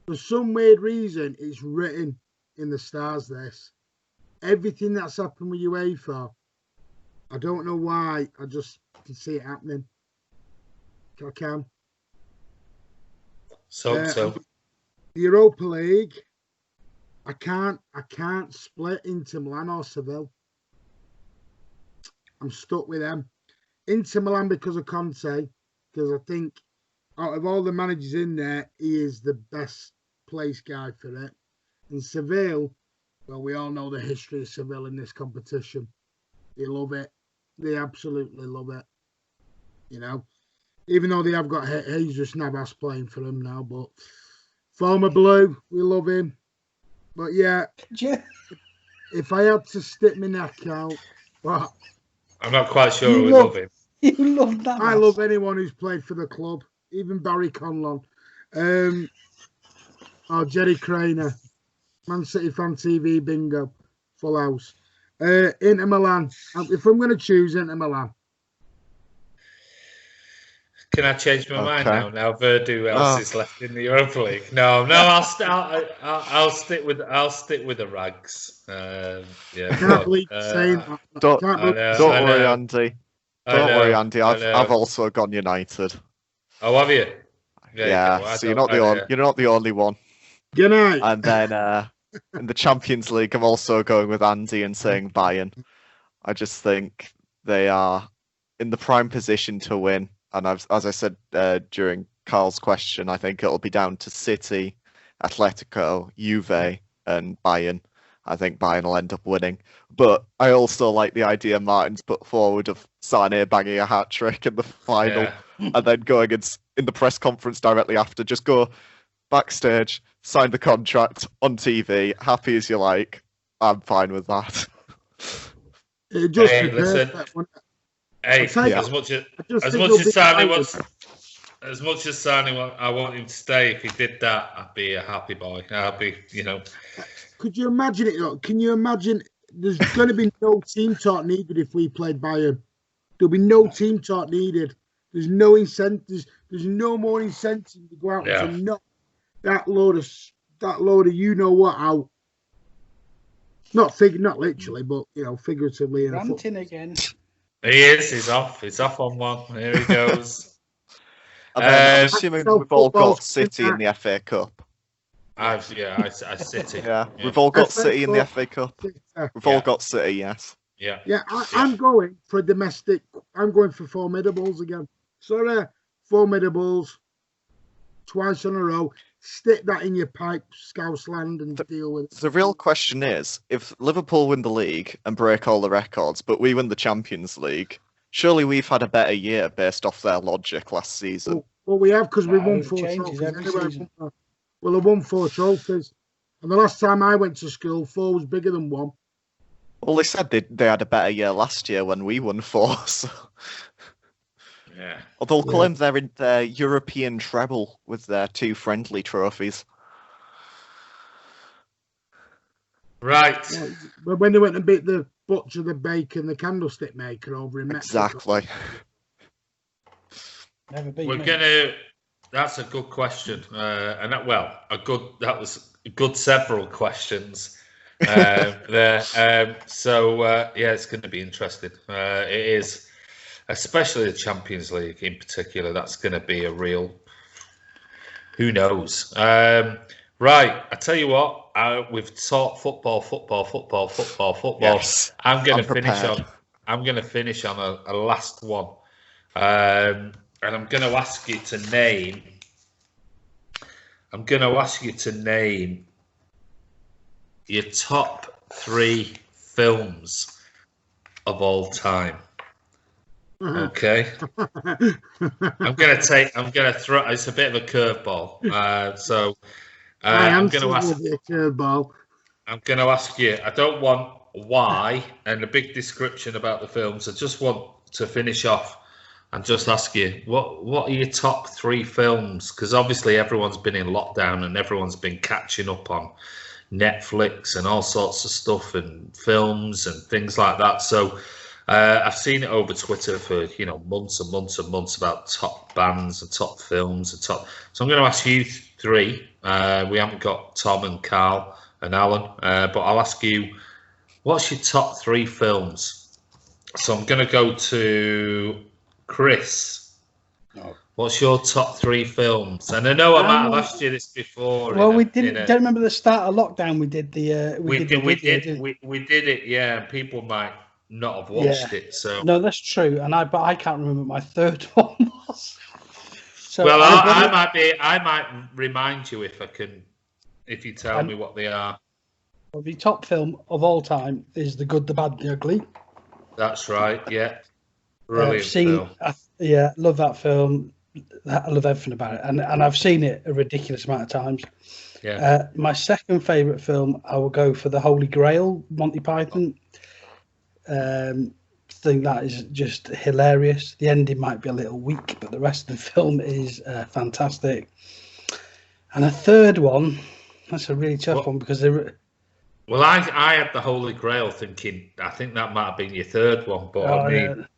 for some weird reason, it's written in the stars, this. Everything that's happened with UEFA, I don't know why. I just can see it happening. I can. So the Europa League, I can't split Inter Milan or Seville. I'm stuck with them. Inter Milan because of Conte, because I think out of all the managers in there, he is the best place guy for it. And Seville, well, we all know the history of Seville in this competition. They love it. They absolutely love it. Even though they have got Jesus Navas playing for them now, but former Blue, we love him. But yeah, if I had to stick my neck out, well, I'm not quite sure we love him. You love that. I love anyone who's played for the club, even Barry Conlon. Jerry Craner. Man City Fan TV bingo. Full house. Inter Milan. If I'm going to choose Inter Milan. Can I change my mind now? Now Verdu else is left in the Europa League. No. I'll stick with the Rags. Yeah. Can't believe saying that. Don't worry, Andy. Don't worry, Andy. I've also gone United. Oh, have you? Yeah. So you're not the only one. Good night. And then in the Champions League, I'm also going with Andy and saying Bayern. I just think they are in the prime position to win. And as I said during Karl's question, I think it'll be down to City, Atletico, Juve, and Bayern. I think Bayern will end up winning. But I also like the idea Martin's put forward of Sané banging a hat-trick in the final and then going in the press conference directly after. Just go backstage, sign the contract on TV, happy as you like. I'm fine with that. It just as much as Sané I want him to stay. If he did that, I'd be a happy boy. I'd be, Could you imagine it? Though? Can you imagine? There's going to be no team talk needed if we played Bayern. There'll be no team talk needed. There's no incentives. There's no more incentive to go out to not that load of you know what out. Not literally, but figuratively. Ranting again. He is. He's off. He's off on one. Here he goes. And then I'm Um, assuming so we've all got football's City in the FA Cup. I City. Yeah, we've all got FA City in the Cup. FA Cup. Yeah, We've all got City, yes. Yeah. I'm going for domestic. I'm going for Formidables again. Sorry, Formidables. Twice in a row. Stick that in your pipe, Scousland, and deal with it. The real question is, if Liverpool win the league and break all the records, but we win the Champions League, surely we've had a better year based off their logic last season. Well, we have because we won It 4 changes trophies every anyway. season. Well, I won 4 trophies. And the last time I went to school, 4 was bigger than 1. Well, they said they had a better year last year when we won 4. So. Yeah. Although claim they're in their European treble with their 2 friendly trophies. Right. But when they went and beat the butcher, the baker, and the candlestick maker over in Mexico. Exactly. Never beat We're me. gonna. That's a good question, and that was a good several questions there. So it's going to be interesting. It is, especially the Champions League in particular. That's going to be a real. Who knows? Right, I tell you what. We've talked football. Yes, I'm going to finish on a last one. And I'm going to ask you to name. Your top 3 films of all time. Okay. I'm going to throw. It's a bit of a curveball. So I'm going to ask. Curveball. I'm going to ask you. I don't want why and a big description about the films. I just want to finish off. And just ask you, what are your top 3 films? Because obviously everyone's been in lockdown and everyone's been catching up on Netflix and all sorts of stuff and films and things like that. So I've seen it over Twitter for months and months and months about top bands and top films and top. So I'm going to ask you 3. We haven't got Tom and Karl and Alan, but I'll ask you, what's your top 3 films? So I'm going to go to Chris, what's your top 3 films? And I know I might have asked you this before. Well, we didn't. Don't remember the start of lockdown. We did the. We did it. Yeah, people might not have watched it. So no, that's true. But I can't remember what my third one was. So well, I might remind you if you tell me what they are. Well, the top film of all time is The Good, the Bad, the Ugly. That's right. Yeah. Brilliant film. Love that film. I love everything about it, and I've seen it a ridiculous amount of times. Yeah. My second favourite film, I will go for The Holy Grail, Monty Python. Think that is just hilarious. The ending might be a little weak, but the rest of the film is fantastic. And a third one, that's a really tough one because they're. Well, I had the Holy Grail thinking, I think that might have been your third one, but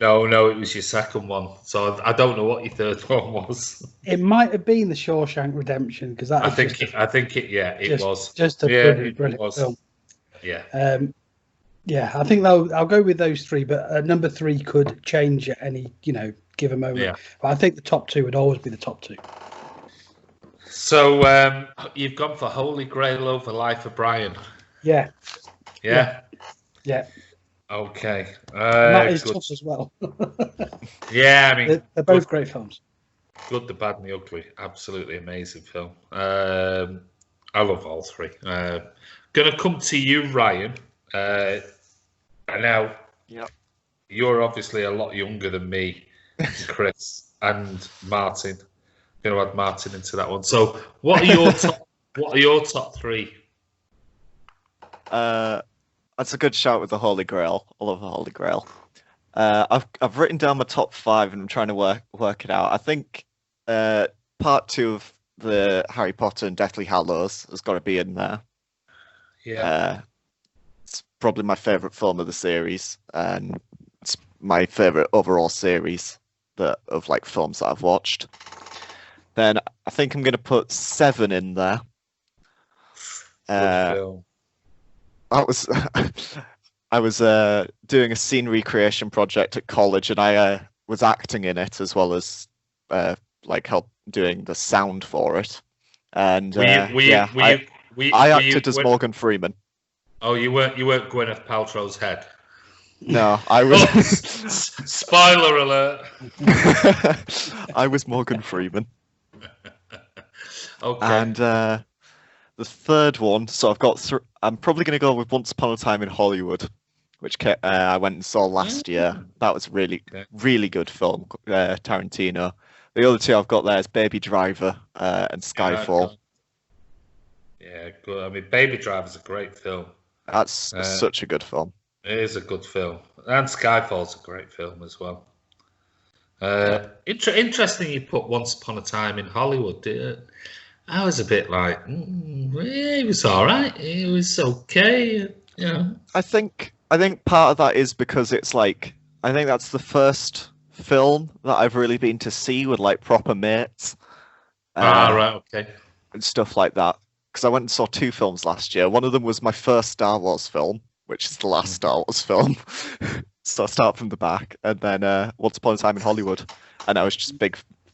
no, it was your second one. So I don't know what your third one was. It might have been the Shawshank Redemption because that. It was just a brilliant film. Yeah. I think I'll go with those 3, but number 3 could change at any given moment. Yeah. But I think the top 2 would always be the top 2. So you've gone for Holy Grail over Life of Brian. Yeah. Okay. That is tough as well. Yeah, I mean, they're both great films. Good, the Bad, and the Ugly. Absolutely amazing film. I love all 3. Gonna come to you, Ryan. And now, you're obviously a lot younger than me, Chris, and Martin. Going to add Martin into that one. So, what are your top 3? That's a good shout with the Holy Grail. I love the Holy Grail. I've written down my top 5 and I'm trying to work it out. I think part 2 of the Harry Potter and Deathly Hallows has got to be in there. Yeah. It's probably my favourite film of the series, and it's my favourite overall series of films that I've watched. Then I think I'm going to put 7 in there. Good film. I was doing a scene recreation project at college, and I was acting in it as well as help doing the sound for it. And I acted as Morgan Freeman. Oh, you weren't Gwyneth Paltrow's head. No, I was. Spoiler alert. I was Morgan Freeman. Okay. And the third one, so I've got. I'm probably going to go with Once Upon a Time in Hollywood, which I went and saw last year. That was really good film, Tarantino. The other two I've got there is Baby Driver and Skyfall. Yeah, good. I mean, Baby Driver's a great film. That's such a good film. It is a good film, and Skyfall's a great film as well. Interesting, you put Once Upon a Time in Hollywood. I was a bit like, it was all right. It was okay. You know. I think part of that is because it's like, I think that's the first film that I've really been to see with like proper mates. Right, okay. And stuff like that. Because I went and saw 2 films last year. One of them was my first Star Wars film, which is the last Star Wars film. So I start from the back, and then Once Upon a Time in Hollywood, and I was just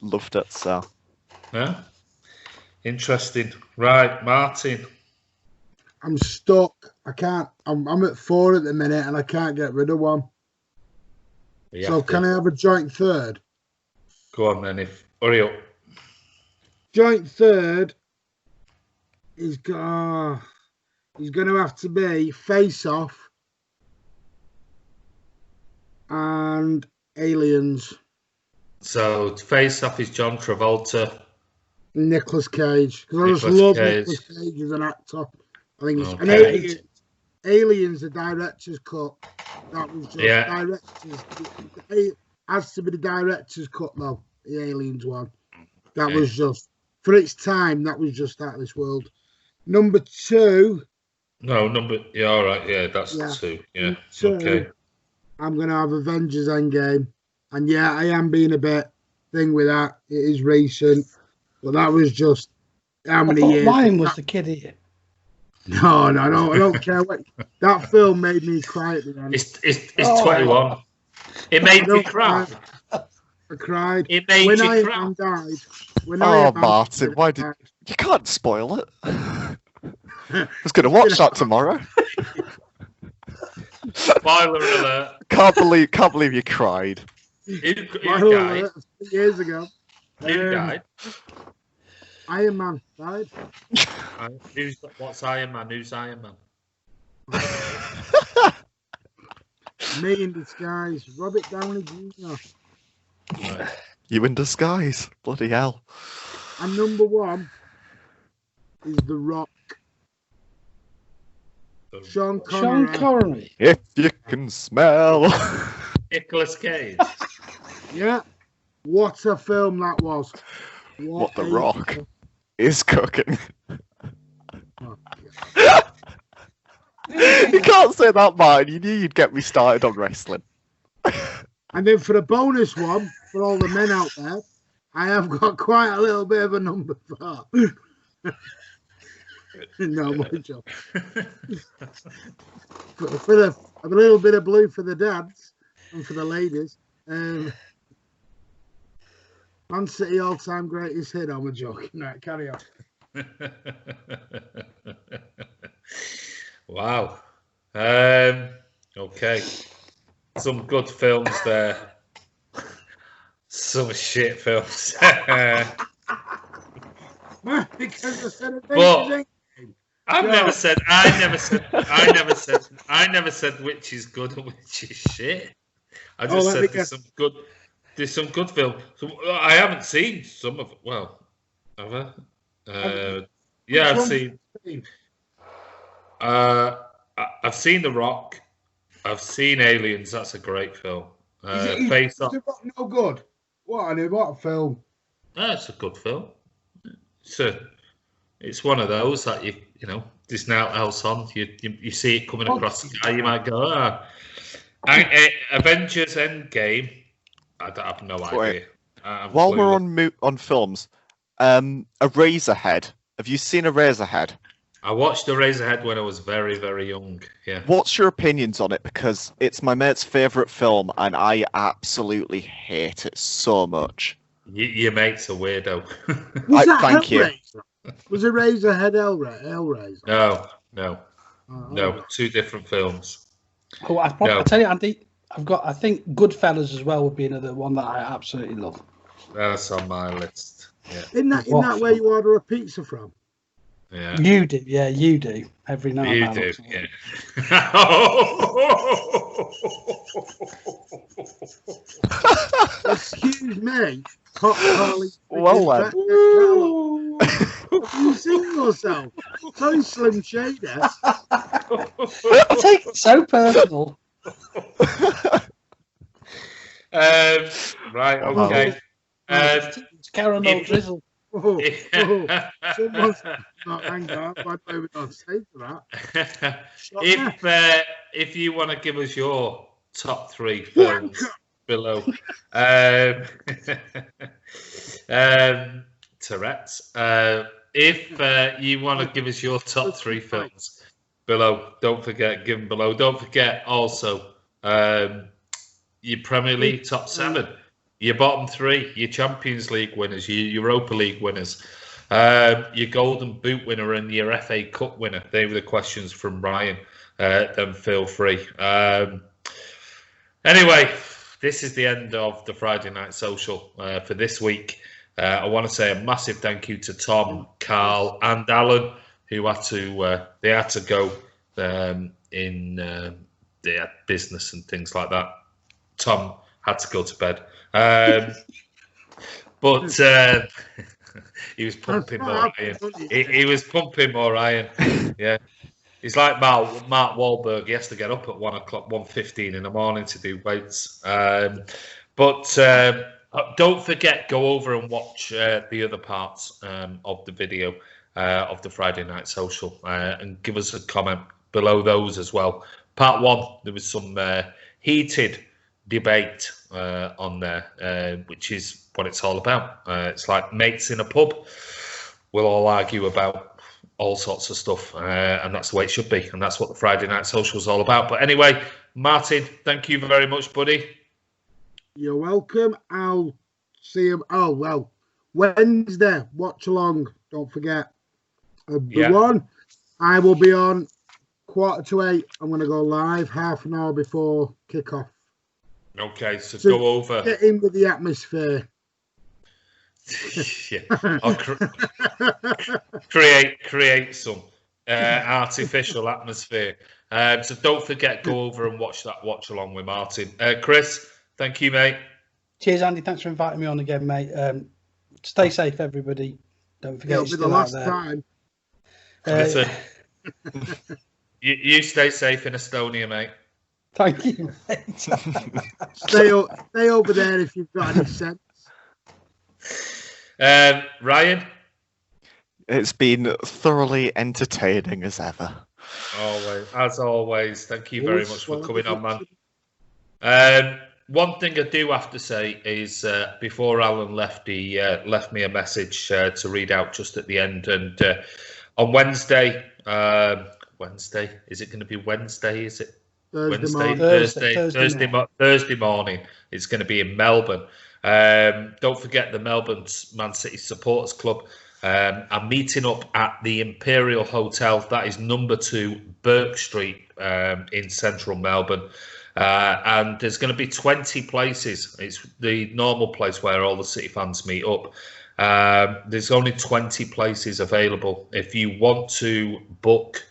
loved it. So yeah, interesting. Right, Martin. I'm stuck. I can't. I'm at 4 at the minute, and I can't get rid of one. So can I have a joint third? Go on then. Hurry up. Joint third is going to have to be Face Off and Aliens. So Face Off is John Travolta. Nicolas Cage, because I just love Nicolas Cage as an actor. I think it's Okay. Aliens, the director's cut. That was just director's. It has to be the director's cut though. The Aliens one. That was just, for its time, that was just out of this world. Number 2. Yeah, all right. Yeah, that's 2. Yeah. 2, okay. I'm going to have Avengers Endgame. And yeah, I am being a bit thing with that. It is recent. But that was just how many years. Mine was the kid here. No, I don't care what. That film made me cry at the end. It's 21. It made me cry. I cried. It made when you Iron cry. Man died. Martin, why did you can't spoil it? I was going to watch that tomorrow. Spoiler alert. Can't believe you cried. Who died? 3 years ago. Who died? Iron Man died. What's Iron Man? Who's Iron Man? Me in disguise. Robert Downey Jr. Right. You in disguise. Bloody hell. And number 1 is The Rock. Sean Connery. If you can smell. Nicolas Cage. Yeah. What a film that was. What The Rock is cooking. You can't say that, Martin. You knew you'd get me started on wrestling. And then for the bonus one, for all the men out there, I have got quite a little bit of a number 4. No, my job. For a little bit of blue for the dads and for the ladies. Man City all-time greatest hit. I'm a joke. Right, carry on. Wow. Okay. Some good films there. Some shit films. Because I said But I never said which is good and which is shit. I just said there's some good film. So I haven't seen some of it. Well, have I? Yeah, I've seen. I've seen The Rock. I've seen Aliens. That's a great film. Face Off. No good. What a film. It's a good film. It's one of those that you know there's now else on. You see it coming across the sky. You might go, Avengers Endgame. I have no idea. While we're on films, A Razorhead. Have you seen a Razorhead? I watched the Razorhead when I was very, very young. Yeah. What's your opinions on it? Because it's my mate's favourite film, and I absolutely hate it so much. Your mate's a weirdo. Was that thank you. Hellraiser? Was it Razorhead Hellraiser? No. Oh, No, two different films. Oh, I tell you, Andy, I think Goodfellas as well would be another one that I absolutely love. That's on my list. Yeah. In that where you order a pizza from? Yeah. You do, yeah, you do. Every night. You do, yeah. Excuse me. Carly. Well, Have you seen yourself? So Slim Shady. I take it so personal. Right, okay. It's caramel drizzle. Someone's not hang on. I'd maybe not say to that. If you want to give us your top 3 films below, Tourette's. If you want to give us your top 3 films below, don't forget, give them below. Don't forget also your Premier League top 7, your bottom 3, your Champions League winners, your Europa League winners, your Golden Boot winner and your FA Cup winner. They were the questions from Ryan. Then feel free. Anyway, this is the end of the Friday Night Social for this week. I want to say a massive thank you to Tom, Karl, and Alan, who had to go in their business and things like that. Tom had to go to bed, but he was pumping more iron. He was pumping more iron. Yeah. He's like Mark Wahlberg. He has to get up at 1:15 in the morning to do weights. But don't forget, go over and watch the other parts of the video of the Friday Night Social and give us a comment below those as well. Part 1, there was some heated debate on there, which is what it's all about. It's like mates in a pub. We'll all argue about all sorts of stuff, and that's the way it should be, and that's what the Friday Night Social is all about. But anyway, Martin, thank you very much, buddy. You're welcome. I'll see him. Oh, well, Wednesday, watch along. Don't forget. The one, I will be on 7:45. I'm going to go live half an hour before kickoff. Okay, so go over. Get in with the atmosphere. Yeah, I'll create some artificial atmosphere. So don't forget, go over and watch along with Martin. Chris, thank you, mate. Cheers, Andy. Thanks for inviting me on again, mate. Stay safe, everybody. Don't forget. It'll be the last time. Listen, you stay safe in Estonia, mate. Thank you, mate. Stay over there if you've got any sense. Ryan? It's been thoroughly entertaining as ever. As always. Thank you very much for coming on, man. One thing I do have to say is before Alan left, he left me a message to read out just at the end. And on Wednesday, is it going to be Wednesday? Is it Thursday morning? It's going to be in Melbourne. Don't forget the Melbourne Man City Supporters Club. I'm meeting up at the Imperial Hotel. That is number 2 Burke Street in central Melbourne. And there's going to be 20 places. It's the normal place where all the City fans meet up. There's only 20 places available. If you want to book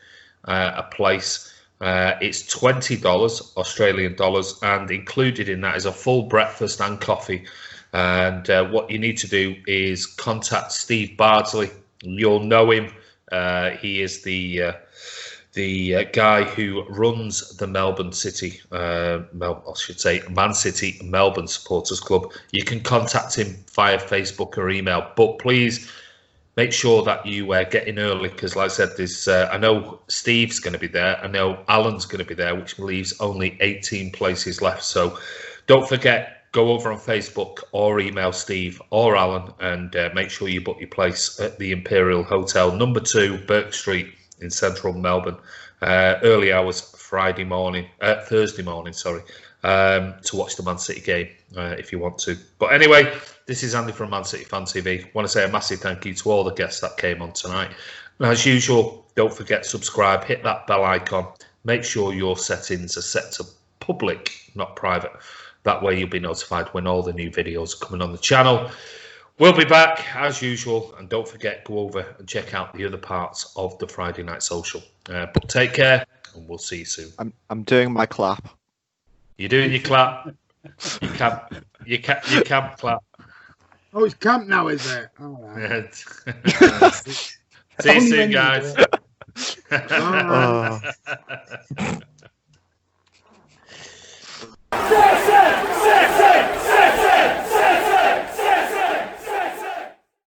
a place, it's $20 Australian dollars, and included in that is a full breakfast and coffee. And what you need to do is contact Steve Bardsley. You'll know him. He is the guy who runs the Man City Melbourne Supporters Club. You can contact him via Facebook or email, but please make sure that you get in early, because like I said, there's I know Steve's going to be there, I know Alan's going to be there, which leaves only 18 places left. So don't forget, go over on Facebook or email Steve or Alan and make sure you book your place at the Imperial Hotel, number 2, Burke Street in central Melbourne. Early hours Thursday morning, to watch the Man City game if you want to. But anyway, this is Andy from Man City Fan TV. I want to say a massive thank you to all the guests that came on tonight. And as usual, don't forget to subscribe, hit that bell icon. Make sure your settings are set to public, not private. That way you'll be notified when all the new videos are coming on the channel. We'll be back as usual, and don't forget, go over and check out the other parts of the Friday Night Social. But take care, and we'll see you soon. I'm doing my clap. You're doing your clap. You can't clap. Oh, it's camp now, is it? All right. See you soon, guys. All right.